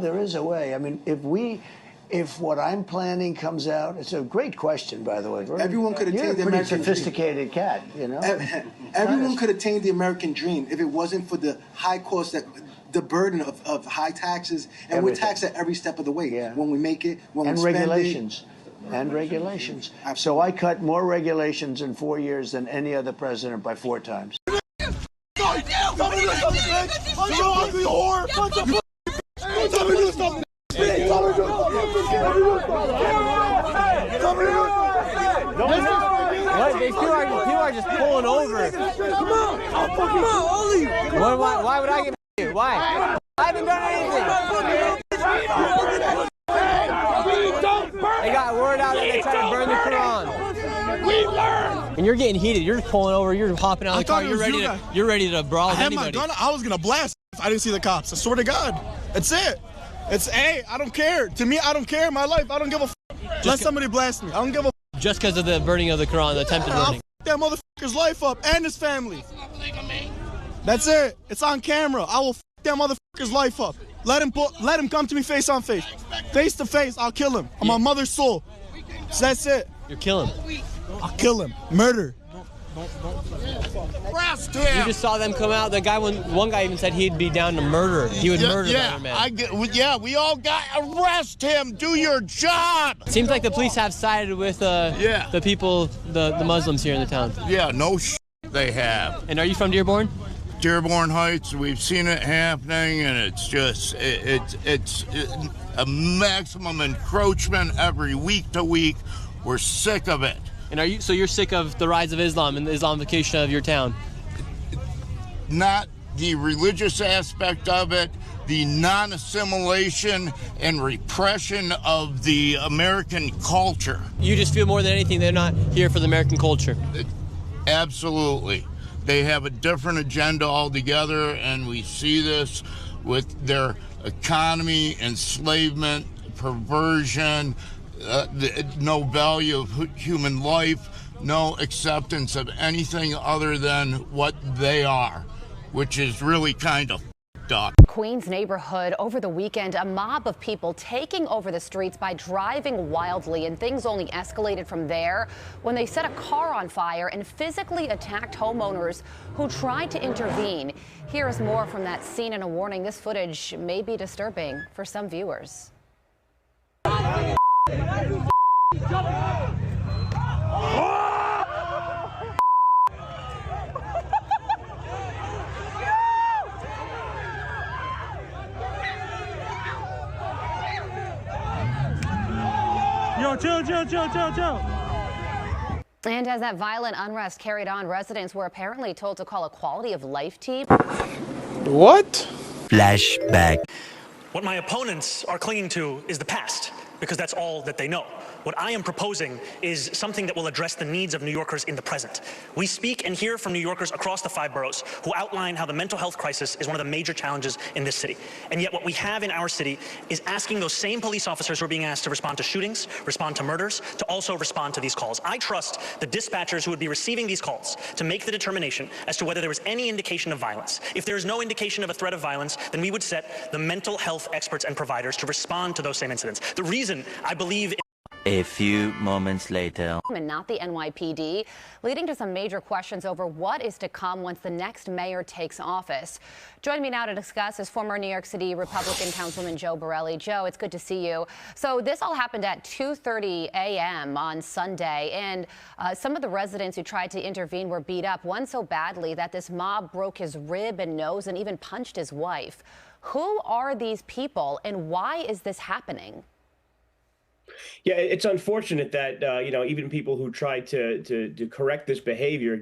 There is a way. I mean, if what I'm planning comes out, it's a great question, by the way. Everyone could attain the American dream. You're a pretty sophisticated cat, you know. Everyone could attain the American dream if it wasn't for the high cost, the burden of high taxes, and we're taxed at every step of the way. Yeah. When we make it, when we and spend regulations. it. And regulations. So I cut more regulations in 4 years than any other president by 4 times. What? These people are just pulling over. Come on, all of you. Why would I give you? Why? I haven't done anything. They got word out that they tried to burn the Quran. We learned. And you're getting heated. You're just pulling over. You're hopping out of the car. You're ready to brawl with anybody. I had my gun. I was gonna blast if I didn't see the cops. I swear to God. That's it. Hey, I don't care. To me, I don't care. My life, I don't give a f. Let somebody blast me. I don't give a f. Just because of the burning of the Quran, the attempted burning. I'll f that motherfucker's life up and his family. That's it. It's on camera. I will f that motherfucker's life up. Let him come to me face on face. Face to face, I'll kill him. On my mother's soul. So that's it. You're killing him. I'll kill him. Murder. Arrest him. You just saw them come out. The guy, one guy even said he'd be down to murder. He would murder another man. We all got arrest him. Do your job. Seems like the police have sided with the people, the Muslims here in the town. Yeah, no they have. And are you from Dearborn? Dearborn Heights, we've seen it happening, and it's just it's a maximum encroachment every week to week. We're sick of it. And you're sick of the rise of Islam and the Islamification of your town? Not the religious aspect of it, the non-assimilation and repression of the American culture. You just feel more than anything they're not here for the American culture. Absolutely. They have a different agenda altogether, and we see this with their economy, enslavement, perversion, no value of human life, no acceptance of anything other than what they are, which is really kind of f***ed up. Queens neighborhood over the weekend, a mob of people taking over the streets by driving wildly, and things only escalated from there when they set a car on fire and physically attacked homeowners who tried to intervene. Here's more from that scene and a warning. This footage may be disturbing for some viewers. Yo, chill. And as that violent unrest carried on, residents were apparently told to call a quality of life team. What? Flashback. What my opponents are clinging to is the past, because that's all that they know. What I am proposing is something that will address the needs of New Yorkers in the present. We speak and hear from New Yorkers across the 5 boroughs who outline how the mental health crisis is one of the major challenges in this city. And yet what we have in our city is asking those same police officers who are being asked to respond to shootings, respond to murders, to also respond to these calls. I trust the dispatchers who would be receiving these calls to make the determination as to whether there was any indication of violence. If there is no indication of a threat of violence, then we would set the mental health experts and providers to respond to those same incidents. The reason I believe A few moments later. And not the NYPD, leading to some major questions over what is to come once the next mayor takes office. Joining me now to discuss is former New York City Republican Councilman Joe Borelli. Joe, it's good to see you. So this all happened at 2:30 a.m. on Sunday, and some of the residents who tried to intervene were beat up, one so badly that this mob broke his rib and nose and even punched his wife. Who are these people, and why is this happening? Yeah, it's unfortunate that even people who try to correct this behavior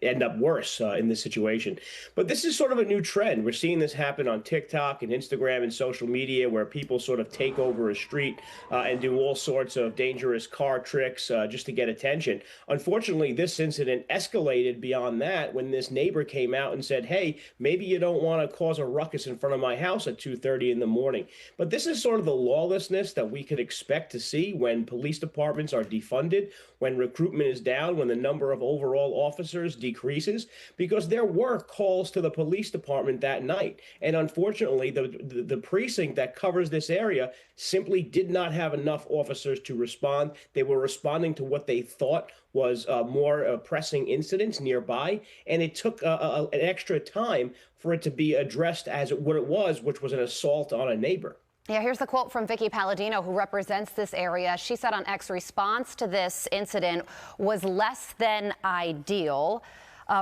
end up worse in this situation. But this is sort of a new trend. We're seeing this happen on TikTok and Instagram and social media, where people sort of take over a street and do all sorts of dangerous car tricks just to get attention. Unfortunately, this incident escalated beyond that when this neighbor came out and said, "Hey, maybe you don't want to cause a ruckus in front of my house at 2:30 in the morning." But this is sort of the lawlessness that we could expect expect to see when police departments are defunded, when recruitment is down, when the number of overall officers decreases, because there were calls to the police department that night. And unfortunately, the precinct that covers this area simply did not have enough officers to respond. They were responding to what they thought was more pressing incidents nearby, and it took an extra time for it to be addressed as what it was, which was an assault on a neighbor. Yeah, here's the quote from Vicky Palladino, who represents this area. She said on X, response to this incident was less than ideal.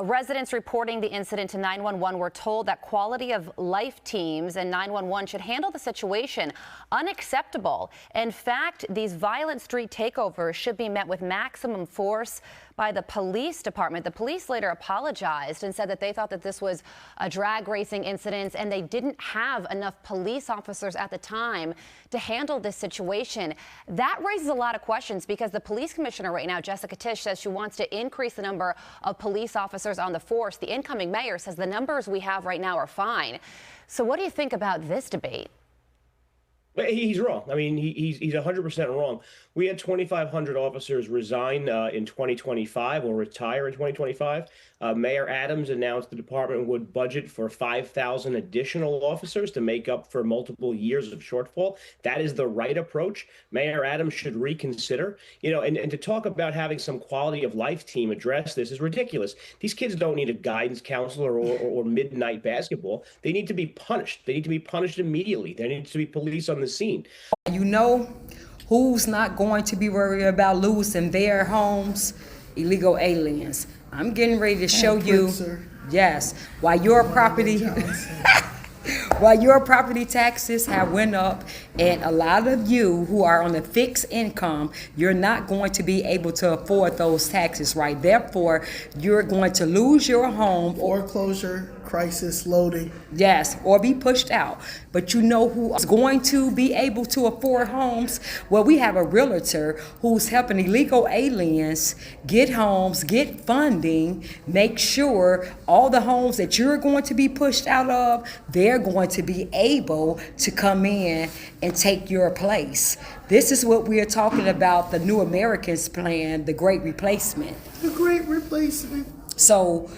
Residents reporting the incident to 911 were told that quality of life teams and 911 should handle the situation. Unacceptable. In fact, these violent street takeovers should be met with maximum force by the police department. The police later apologized and said that they thought that this was a drag racing incident and they didn't have enough police officers at the time to handle this situation. That raises a lot of questions because the police commissioner right now, Jessica Tisch, says she wants to increase the number of police officers on the force. The incoming mayor says the numbers we have right now are fine. So what do you think about this debate? He's wrong. I mean, he's 100% wrong. We had 2,500 officers resign in 2025 or retire in 2025. Mayor Adams announced the department would budget for 5,000 additional officers to make up for multiple years of shortfall. That is the right approach. Mayor Adams should reconsider, and to talk about having some quality of life team address this is ridiculous. These kids don't need a guidance counselor or midnight basketball. They need to be punished. They need to be punished immediately. There needs to be police on the scene. You know who's not going to be worried about losing their homes? Illegal aliens. I'm getting ready to show you, yes, why your property taxes have went up, and a lot of you who are on a fixed income, you're not going to be able to afford those taxes, right? Therefore, you're going to lose your home. Foreclosure, crisis, loading. Yes, or be pushed out. But you know who is going to be able to afford homes? Well, we have a realtor who's helping illegal aliens get homes, get funding, make sure all the homes that you're going to be pushed out of, they're going to be able to come in and take your place. This is what we are talking about, the New Americans plan, the Great Replacement. The Great Replacement. So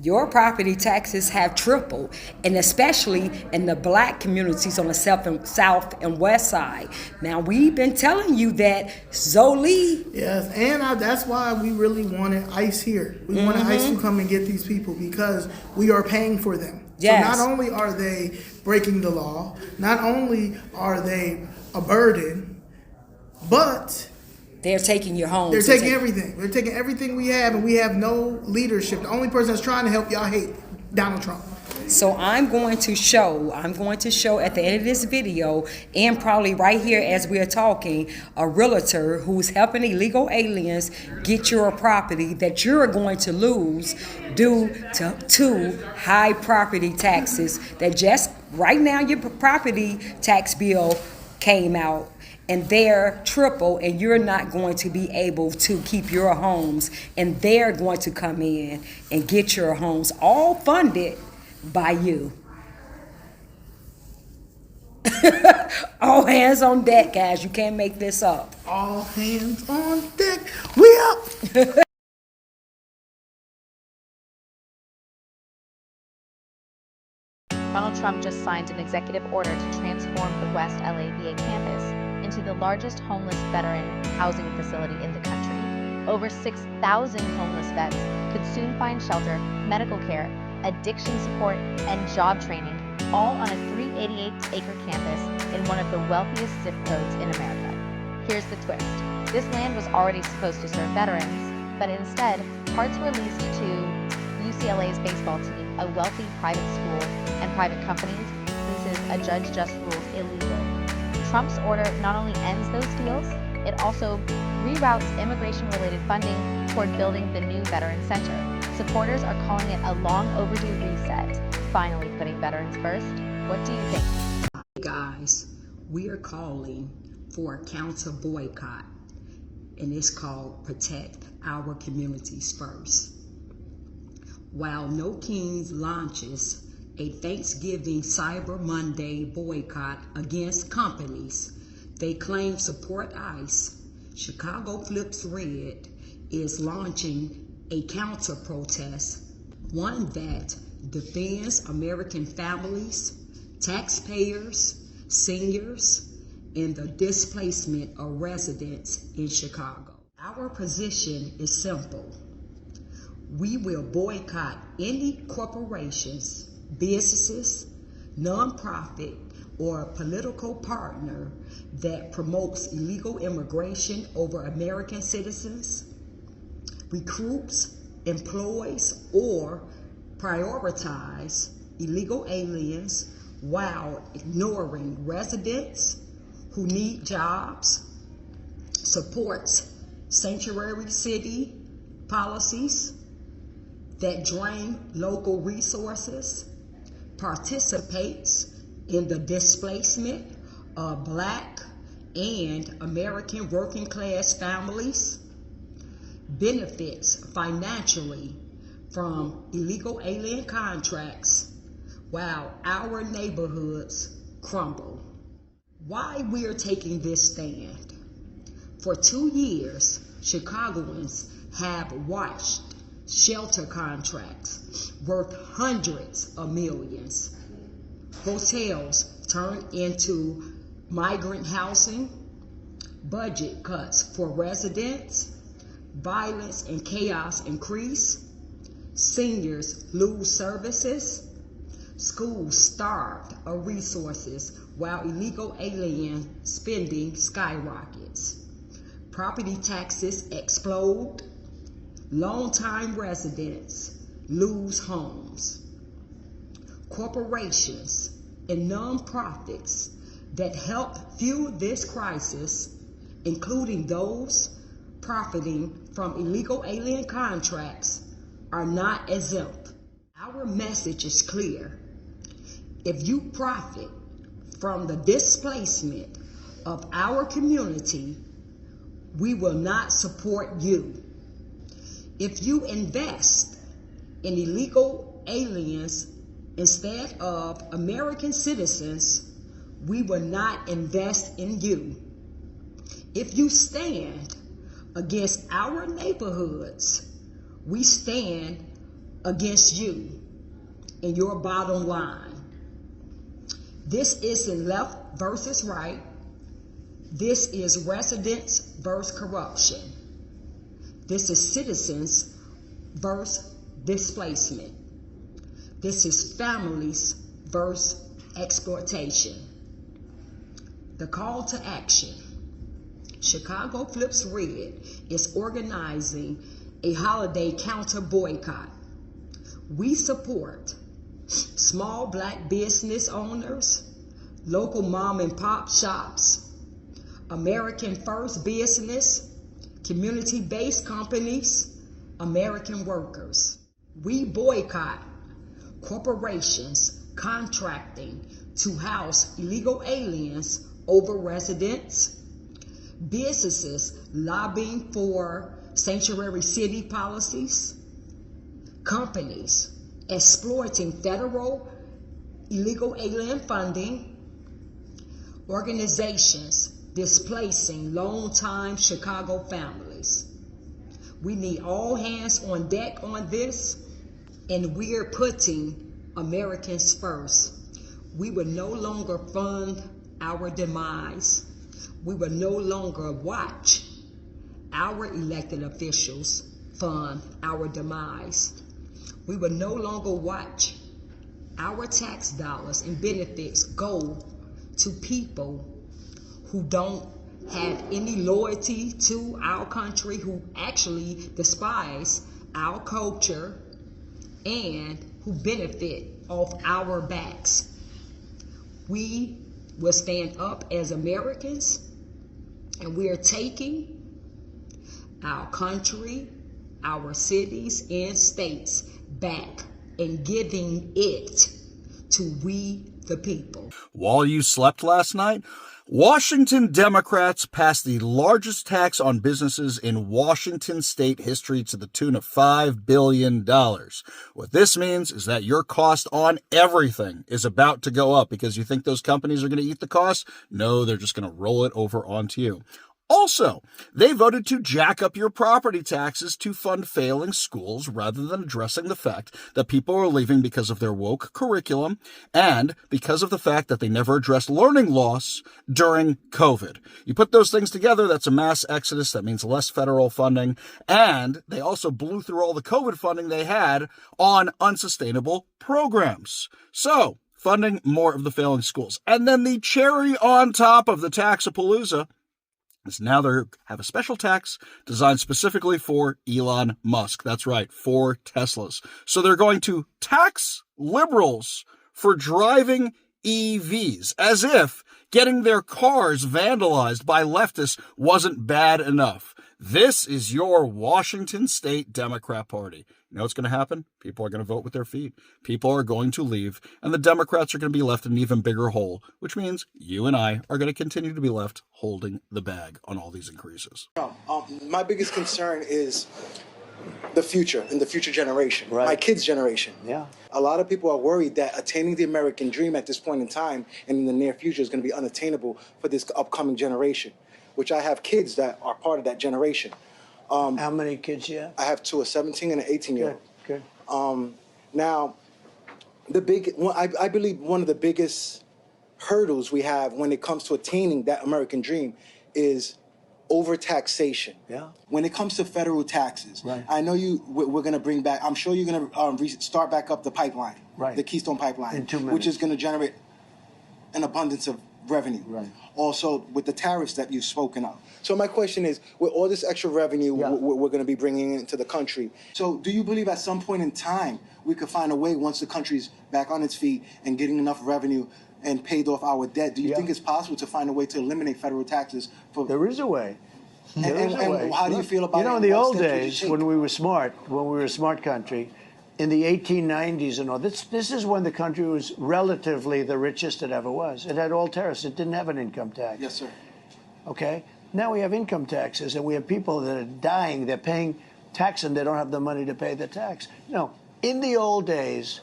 your property taxes have tripled, and especially in the black communities on the south and west side. Now, we've been telling you that, Zoli. Yes, and that's why we really wanted ICE here. We wanted ICE to come and get these people because we are paying for them. Yes. So not only are they breaking the law, not only are they a burden, but they're taking your home. They're taking everything. They're taking everything we have, and we have no leadership. The only person that's trying to help y'all hate Donald Trump. So I'm going to show at the end of this video, and probably right here as we are talking, a realtor who's helping illegal aliens get your property that you're going to lose due to high property taxes that just right now your property tax bill came out. And they're triple, and you're not going to be able to keep your homes, and they're going to come in and get your homes, all funded by you. All hands on deck, guys. You can't make this up. All hands on deck. We up. Donald Trump just signed an executive order to transform the West LA VA campus into the largest homeless veteran housing facility in the country. Over 6,000 homeless vets could soon find shelter, medical care, addiction support, and job training, all on a 388-acre campus in one of the wealthiest zip codes in America. Here's the twist. This land was already supposed to serve veterans, but instead, parts were leased to UCLA's baseball team, a wealthy private school, and private companies. This is a judge just ruled illegal. Trump's order not only ends those deals, it also reroutes immigration-related funding toward building the new Veteran Center. Supporters are calling it a long overdue reset, finally putting veterans first. What do you think? Guys, we are calling for a counter boycott, and it's called Protect Our Communities First. While No Kings launches a Thanksgiving Cyber Monday boycott against companies They claim support ICE. Chicago Flips Red is launching a counter-protest, one that defends American families, taxpayers, seniors, and the displacement of residents in Chicago. Our position is simple. We will boycott any corporations, businesses, nonprofit, or political partner that promotes illegal immigration over American citizens, recruits, employs, or prioritize illegal aliens while ignoring residents who need jobs, supports sanctuary city policies that drain local resources, participates in the displacement of Black and American working class families, benefits financially from illegal alien contracts while our neighborhoods crumble. Why we're taking this stand? For 2 years, Chicagoans have watched shelter contracts worth hundreds of millions, hotels turn into migrant housing, budget cuts for residents, violence and chaos increase, seniors lose services, schools starved of resources while illegal alien spending skyrockets, property taxes explode, longtime residents lose homes. Corporations and nonprofits that help fuel this crisis, including those profiting from illegal alien contracts, are not exempt. Our message is clear. If you profit from the displacement of our community, we will not support you. If you invest in illegal aliens instead of American citizens, we will not invest in you. If you stand against our neighborhoods, we stand against you and your bottom line. This isn't left versus right. This is residents versus corruption. This is citizens versus displacement. This is families versus exploitation. The call to action. Chicago Flips Red is organizing a holiday counter boycott. We support small Black business owners, local mom and pop shops, American First business, community-based companies, American workers. We boycott corporations contracting to house illegal aliens over residents, businesses lobbying for sanctuary city policies, companies exploiting federal illegal alien funding, organizations displacing longtime Chicago families. We need all hands on deck on this, and we're putting Americans first. We will no longer fund our demise. We will no longer watch our elected officials fund our demise. We will no longer watch our tax dollars and benefits go to people who don't have any loyalty to our country, who actually despise our culture, and who benefit off our backs. We will stand up as Americans, and we are taking our country, our cities and states back and giving it to we the people. While you slept last night, Washington Democrats passed the largest tax on businesses in Washington state history to the tune of $5 billion. What this means is that your cost on everything is about to go up because you think those companies are going to eat the cost? No, they're just going to roll it over onto you. Also, they voted to jack up your property taxes to fund failing schools rather than addressing the fact that people are leaving because of their woke curriculum and because of the fact that they never addressed learning loss during COVID. You put those things together, that's a mass exodus. That means less federal funding. And they also blew through all the COVID funding they had on unsustainable programs. So, funding more of the failing schools. And then the cherry on top of the taxapalooza is now they have a special tax designed specifically for Elon Musk. That's right, for Teslas. So they're going to tax liberals for driving EVs, as if getting their cars vandalized by leftists wasn't bad enough. This is your Washington State Democrat Party. You know what's going to happen? People are going to vote with their feet. People are going to leave, and the Democrats are going to be left in an even bigger hole, which means you and I are going to continue to be left holding the bag on all these increases. My biggest concern is the future and the future generation, Right. my kids' generation. Yeah. A lot of people are worried that attaining the American dream at this point in time and in the near future is going to be unattainable for this upcoming generation, which I have kids that are part of that generation. How many kids you have? I have two, a 17 and an 18-year-old. Good. Now, I believe one of the biggest hurdles we have when it comes to attaining that American dream is overtaxation. Yeah. When it comes to federal taxes, Right. I know we're going to bring back, I'm sure you're going to start back up the pipeline, Right. the Keystone Pipeline, In 2 minutes. which is going to generate an abundance of revenue. Right. Also, with the tariffs that you've spoken of. So my question is, with all this extra revenue we're going to be bringing into the country, so do you believe at some point in time we could find a way, once the country's back on its feet and getting enough revenue and paid off our debt, do you think it's possible to find a way to eliminate federal taxes? There is a way. And how do you feel about it? You know, in and the what old steps would you days, take? when we were a smart country, in the 1890s and all, this is when the country was relatively the richest it ever was. It had all tariffs. It didn't have an income tax. Yes, sir. Okay? Now we have income taxes, and we have people that are dying. They're paying tax, and they don't have the money to pay the tax. No, in the old days,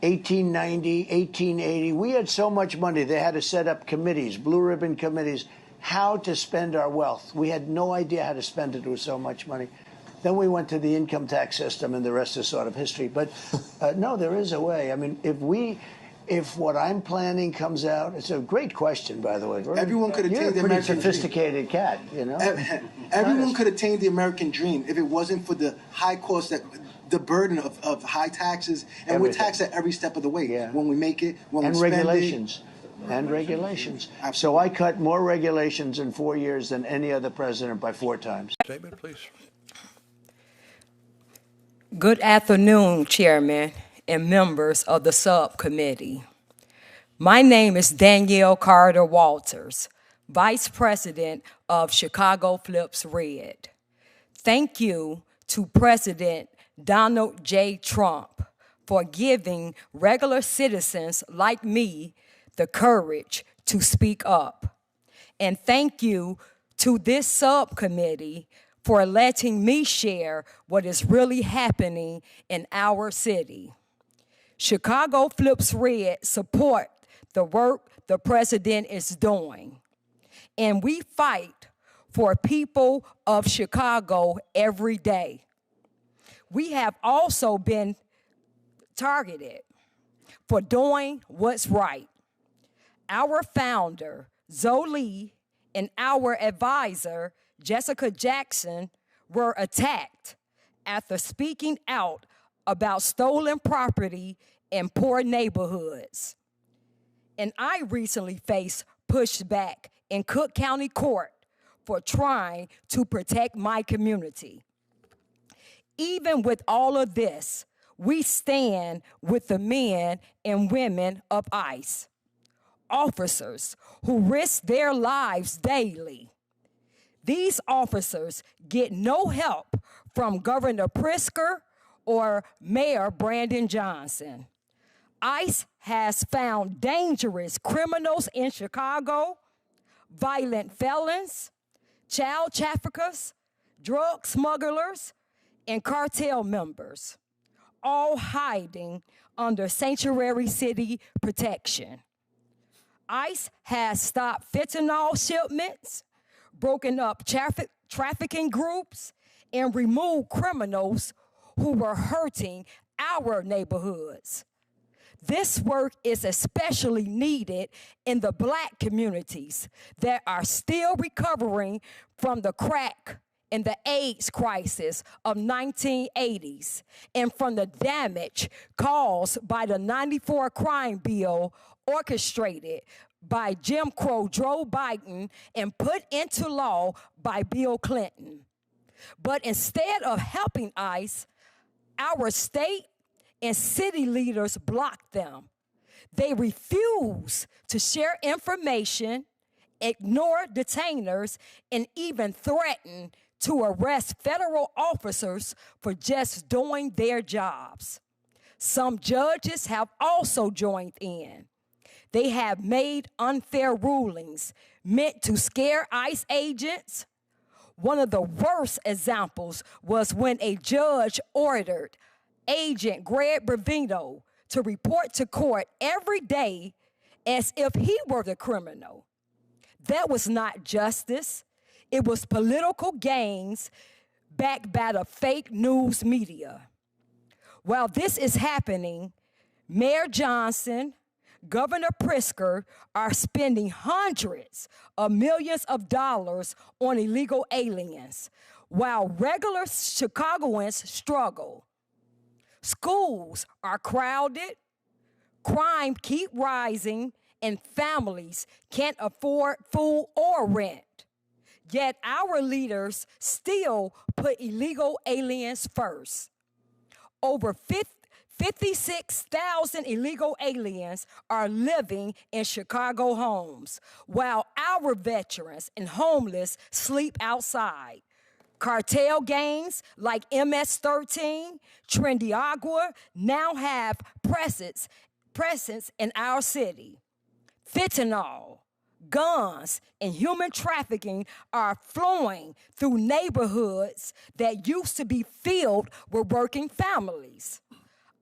1890, 1880, we had so much money, they had to set up committees, blue ribbon committees, how to spend our wealth. We had no idea how to spend it with so much money. Then we went to the income tax system, and the rest is sort of history. But no, there is a way. I mean, if what I'm planning comes out, it's a great question, by the way. Everyone could attain the You're a pretty American dream. sophisticated cat, you know. Everyone could attain the American dream if it wasn't for the high cost, the burden of high taxes, and Everything. we're taxed at every step of the way. Yeah. When we make it, when And we spend regulations. And regulations. So I cut more regulations in 4 years than any other president by 4 times. Statement, please. Good afternoon, Chairman and members of the subcommittee. My name is Danielle Carter Walters, Vice President of Chicago Flips Red. Thank you to President Donald J. Trump for giving regular citizens like me the courage to speak up. And thank you to this subcommittee for letting me share what is really happening in our city. Chicago Flips Red support the work the president is doing. And we fight for people of Chicago every day. We have also been targeted for doing what's right. Our founder, Zoe, and our advisor, Jessica Jackson, were attacked after speaking out about stolen property in poor neighborhoods. And I recently faced pushback in Cook County Court for trying to protect my community. Even with all of this, we stand with the men and women of ICE, officers who risk their lives daily. These officers get no help from Governor Pritzker or Mayor Brandon Johnson. ICE has found dangerous criminals in Chicago, violent felons, child traffickers, drug smugglers, and cartel members, all hiding under sanctuary city protection. ICE has stopped fentanyl shipments, broken up trafficking groups, and removed criminals who were hurting our neighborhoods. This work is especially needed in the Black communities that are still recovering from the crack and the AIDS crisis of 1980s and from the damage caused by the 94 crime bill orchestrated by Jim Crow Joe Biden and put into law by Bill Clinton. But instead of helping ICE, our state and city leaders block them. They refuse to share information, ignore detainers, and even threaten to arrest federal officers for just doing their jobs. Some judges have also joined in. They have made unfair rulings meant to scare ICE agents. One of the worst examples was when a judge ordered Agent Greg Brevino to report to court every day as if he were the criminal. That was not justice. It was political gains backed by the fake news media. While this is happening, Mayor Johnson, Governor Pritzker are spending hundreds of millions of dollars on illegal aliens, while regular Chicagoans struggle. Schools are crowded, crime keep rising, and families can't afford food or rent. Yet our leaders still put illegal aliens first. Over 56,000 illegal aliens are living in Chicago homes, while our veterans and homeless sleep outside. Cartel gangs like MS-13, Trendy Agua now have presence in our city. Fentanyl, guns, and human trafficking are flowing through neighborhoods that used to be filled with working families.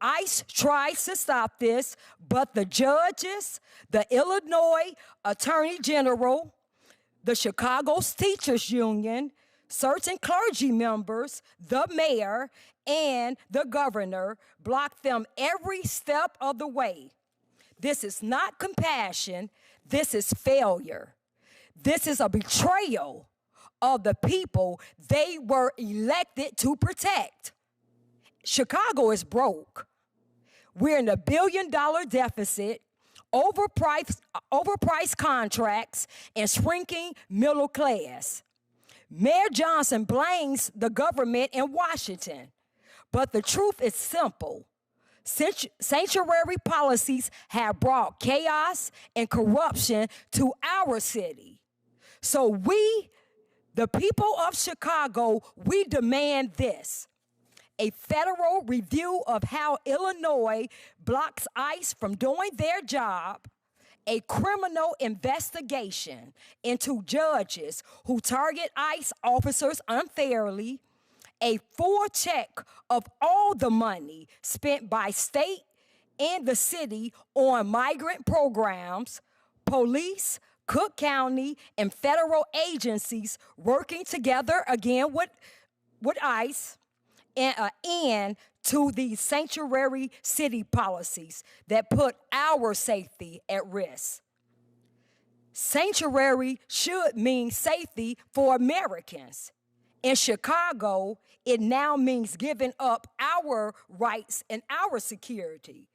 ICE tries to stop this, but the judges, the Illinois Attorney General, the Chicago's Teachers Union, certain clergy members, the mayor, and the governor block them every step of the way. This is not compassion. This is failure. This is a betrayal of the people they were elected to protect. Chicago is broke. We're in a $1 billion deficit, overpriced contracts, and shrinking middle class. Mayor Johnson blames the government in Washington, but the truth is simple. Sanctuary policies have brought chaos and corruption to our city. So we, the people of Chicago, we demand this: a federal review of how Illinois blocks ICE from doing their job, a criminal investigation into judges who target ICE officers unfairly, a full check of all the money spent by state and the city on migrant programs, police, Cook County, and federal agencies working together again with ICE, and an end to these sanctuary city policies that put our safety at risk. Sanctuary should mean safety for Americans. In Chicago, it now means giving up our rights and our security.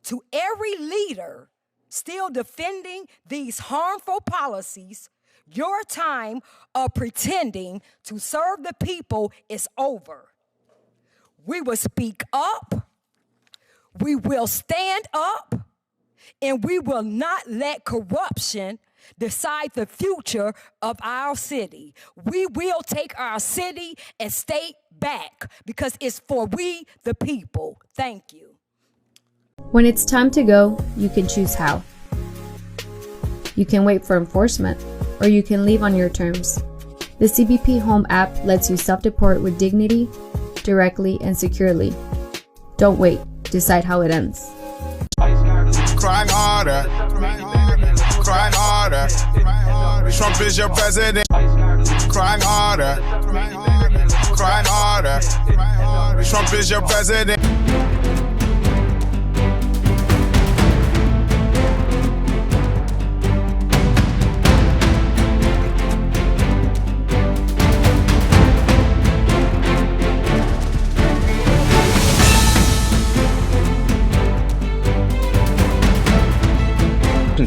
To every leader still defending these harmful policies, your time of pretending to serve the people is over. We will speak up, we will stand up, and we will not let corruption decide the future of our city. We will take our city and state back because it's for we the people. Thank you. When it's time to go, you can choose how. You can wait for enforcement, or you can leave on your terms. The CBP Home app lets you self-deport with dignity, directly and securely. Don't wait. Decide how it ends. Crying harder. Crying harder. Trump is your president. Crying harder. Crying harder. Trump is your president.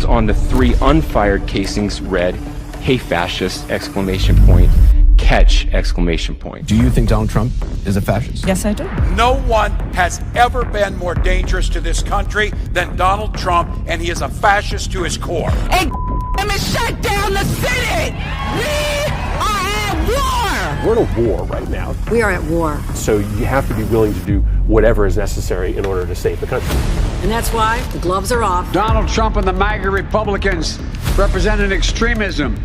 On the 3 unfired casings read, "Hey fascist!" exclamation point, catch exclamation point. Do you think Donald Trump is a fascist? Yes, I do. No one has ever been more dangerous to this country than Donald Trump, and he is a fascist to his core. Hey, let me shut down the Senate! We are at war! We're at a war right now. We are at war. So you have to be willing to do whatever is necessary in order to save the country. And that's why the gloves are off. Donald Trump and the MAGA Republicans represent an extremism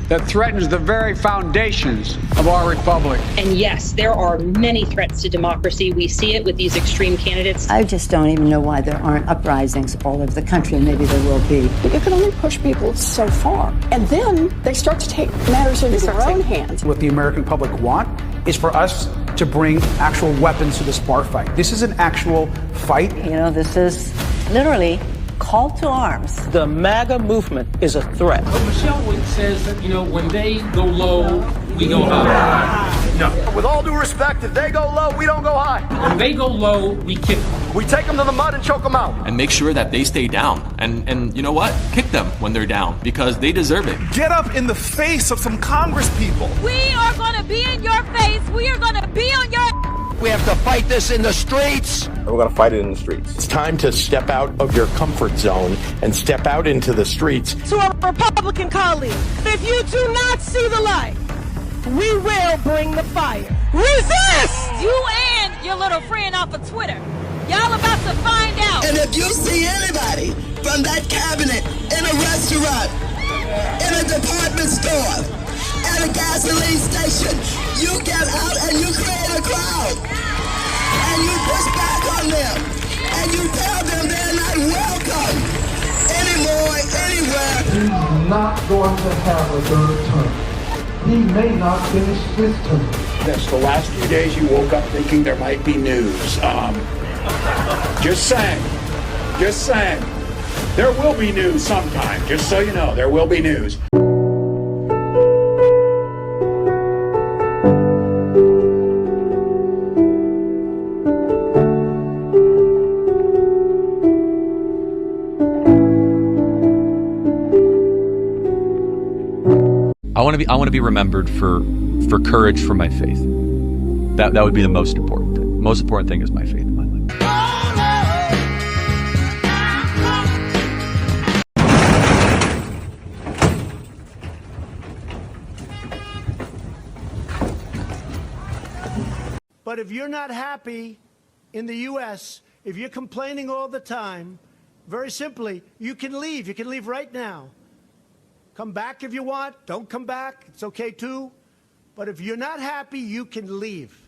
that threatens the very foundations of our republic. And yes, there are many threats to democracy. We see it with these extreme candidates. I just don't even know why there aren't uprisings all over the country. Maybe there will be. But you can only push people so far. And then they start to take matters into their own hands. What the American public want is for us to bring actual weapons to this bar fight. This is an actual fight. You know, this is literally call to arms. The MAGA movement is a threat. But Michelle says that, when they go low, we go high. No. With all due respect, if they go low, we don't go high. When they go low, we kick them. We take them to the mud and choke them out. And make sure that they stay down. And you know what? Kick them when they're down, because they deserve it. Get up in the face of some Congress people. We are going to be in your face. We are going to be on your... We have to fight this in the streets. We're going to fight it in the streets. It's time to step out of your comfort zone and step out into the streets. To our Republican colleagues, if you do not see the light, we will bring the fire. Resist! You and your little friend off of Twitter. Y'all about to find out. And if you see anybody from that cabinet in a restaurant, in a department store, at a gasoline station, you get out and you create a crowd. And you push back on them. And you tell them they're not welcome anymore, anywhere. He's not going to have a third term. He may not finish his term. Yes, the last few days you woke up thinking there might be news. Just saying. Just saying. There will be news sometime. Just so you know, there will be news. I want to be remembered for courage for my faith. That would be the most important thing. Most important thing is my faith in my life. But if you're not happy in the U.S., if you're complaining all the time, very simply, you can leave. You can leave right now. Come back if you want. Don't come back. It's okay too. But if you're not happy, you can leave.